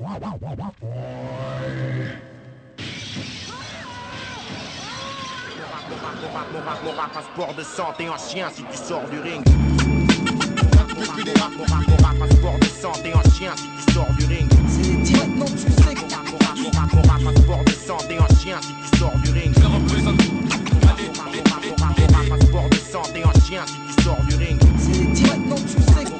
Mon rap, passeport de santé en chien si tu sors du ring. Mon rap, passeport de santé en chien si tu sors du ring. C'est direct, non, tu sais. Mon rap, passeport de santé en chien si tu sors du ring. Mon rap, passeport de santé en chien si tu sors du ring. C'est direct, non, tu sais. Mon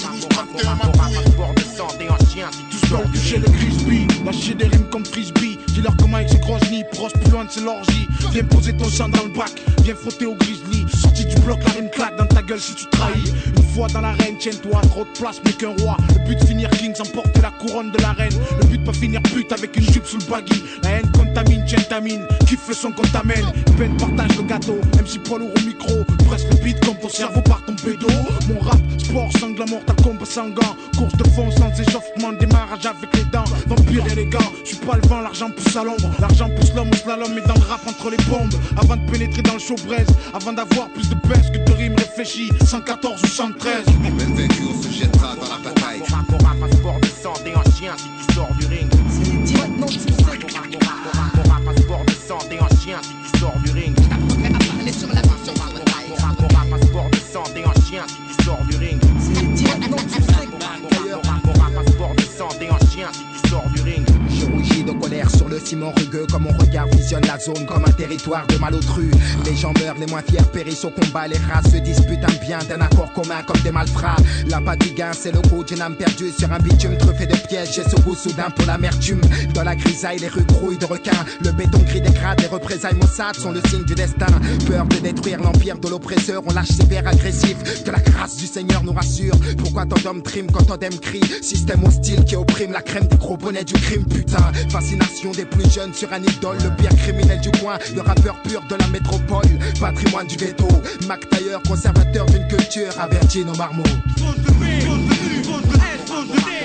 rap, passeport de santé en chien si tu sors du ring. Chez les Crispy, lâcher des rimes comme frisbee. Dis-leur comment avec ses grosses nids, proche plus loin de ses l'orgie. Viens poser ton sang dans le bac, viens frotter au grizzly. Sorti du bloc, la rime claque dans ta gueule si tu trahis. Une fois dans l'arène, tiens-toi, trop de place, mais qu'un roi. Le but de finir king sans porter la couronne de la reine. Le but de pas finir pute avec une jupe sous le baggy. La haine contamine, tiens ta mine, kiffe le son qu'on t'amène. Peine partage le gâteau, MC poids lourd au micro. Presse le beat comme ton cerveau par ton pédo. Mon rap, sport, sangle mortal, combat sanguin. Course de fond sans échauffement, démarrage avec les dents. Vampire élégant, je suis pas le vent, l'argent pousse à l'ombre. L'argent pousse l'homme au slalom et dans le rap entre les bombes. Avant de pénétrer dans le show braise, avant d'avoir plus de pèse que de rimes réfléchies. 114 ou 113. Même vaincu, on se jettera dans la bataille. Mon rap, passeport de santé en chien si tu sors du ring. C'est direct, non, tu sais. Mon rap, passeport de santé en chien si tu sors du ring. Mon rap, passeport de santé en chien si tu sors du ring. C'est direct, non, tu sais. Mon rap, passeport de santé en chien si tu sors du ring. Je rougis de colère sur le ciment rugueux, comme mon regard visionne la zone comme un territoire de malotru. Les gens meurent, les moins fiers périssent au combat. Les races se disputent un bien d'un accord commun comme des malfrats. La patte du gain, c'est le coup d'une âme perdue sur un bitume truffé de pièges. Et ce goût soudain pour l'amertume. Dans la grisaille, les rues grouillent de requins. Le béton gris dégrade, les représailles maussades sont le signe du destin. Peur de détruire l'empire de l'oppresseur, on lâche ses vers agressifs. Que la grâce du Seigneur nous rassure. Pourquoi tant d'hommes triment quand tant d'hommes crient? Système hostile qui opprime la crème des gros bonnets du crime, putain. Fascination des plus jeunes sur un idole. Le pire criminel du coin, le rappeur pur de la métropole. Patrimoine du ghetto, Mac Taylor, conservateur d'une culture. Averti nos marmots.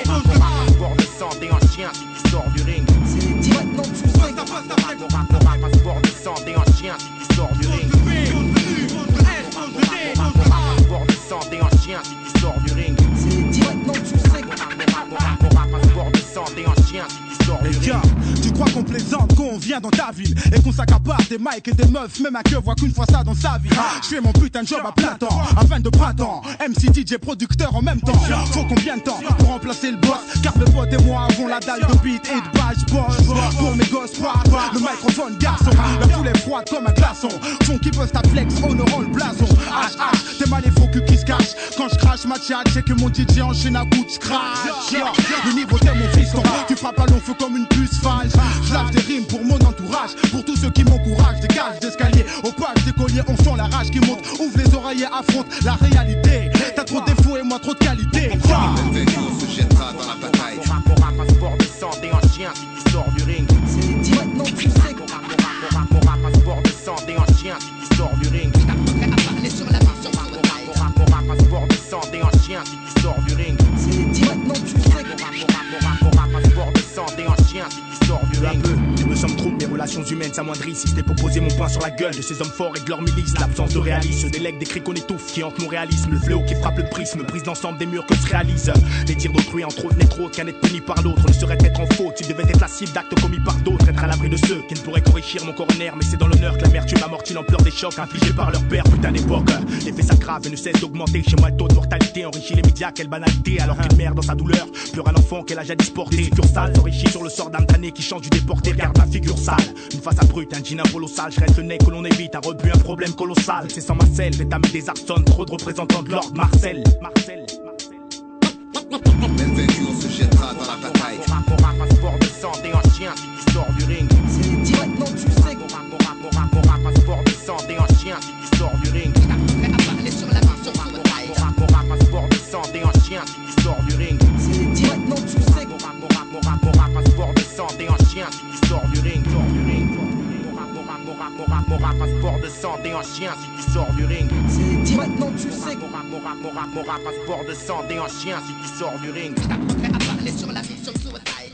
Passeport de santé en chien si tu sors du ring. C'est direct, non, tu sais. Mon rap, passeport de santé en chien si tu sors du ring. Mon rap, passeport de santé en chien si tu sors du ring. C'est direct, non, tu sais. Mon rap, passeport de santé en chien si tu sors du ring. Tu crois qu'on plaisante quand on vient dans ta ville et qu'on s'accapare des mics et des meufs, même un queue voit qu'une fois ça dans sa vie. Je fais mon putain de job à plein temps, à 22 printemps, MC, DJ, producteur en même temps. Faut combien de temps pour remplacer le boss? Car mes potes et moi avons la dalle de beat et de badge boss. Pour mes gosses, le microphone garçon, la foule est froide comme un glaçon. Son qui peut ta flex, honorant le blason. HH, t'es mal les faux culs qui se cachent. Quand je crache ma chat, c'est que mon DJ enchaîne à coup de scratch. Le niveau t'es mon fiston, tu frappes à long feu comme une puce false. Je lâche des rimes pour mon entourage, pour tous ceux qui m'encouragent. Des cages d'escalier, au page des colliers, on sent la rage qui monte. Ouvre les oreilles et affronte la réalité. T'as trop de défauts et moi trop de qualité. Même vaincu, on se jettera dans la bataille. Mon rap, passeport de santé en chien si tu sors du ring. C'est direct, non, tu sais. Mon rap, passeport de santé en chien si tu sors du ring. Mon rap, passeport de santé en chien si tu sors du ring. C'est direct, non, tu sais. Mon rap, passeport de santé en chien si tu sors du ring. Je me sens trop, mes relations humaines s'amoindrissent. Si c'était pour poser mon poing sur la gueule de ces hommes forts et de leur milice. L'absence de réalisme, se délègue des cris qu'on étouffe qui hantent mon réalisme. Le fléau qui frappe le prisme, brise l'ensemble des murs que se réalise. Les tirs d'autrui entre autres n'est trop qu'un être puni par l'autre. Ne serait être en faute, il devait être la cible d'actes commis par d'autres. Être à l'abri de ceux qui ne pourraient qu'enrichir mon coroner. Mais c'est dans l'honneur que l'amertume amortit l'ampleur des chocs infligés par leur père. Putain d'époque, les faits s'aggravent et ne cessent d'augmenter. Chez moi le taux de mortalité enrichit les médias, quelle banalité. Alors qu'une mère dans sa douleur pleure un enfant qu'elle a jadis porté. Des succursales s'enrichit sur le sort d'âme damnée qui change du déporté. Regarde ma figure sale, une face à brute, un jean, un polo sale. Je reste le nez que l'on évite, un rebut, un problème colossal. C'est sans ma selle, l'état me désarçonne. Trop de représentants de l'ordre, Marcel. Même vaincu, on se jettera dans la bataille. Mon rap, passeport de santé en chien si tu sors du ring. C'est direct, non, tu sais. Mon rap, passeport de santé en chien si tu sors du ring. Mon rap, passeport de santé en chien si tu sors du ring. C'est direct, non, tu sais. Mon rap, passeport de santé en chien si tu sors du ring. Mon rap, passeport de santé en chien si tu sors du ring. C'est direct, non, tu sais. Mon rap, passeport de santé en chien si tu sors du ring. Sur la mission sous bataille.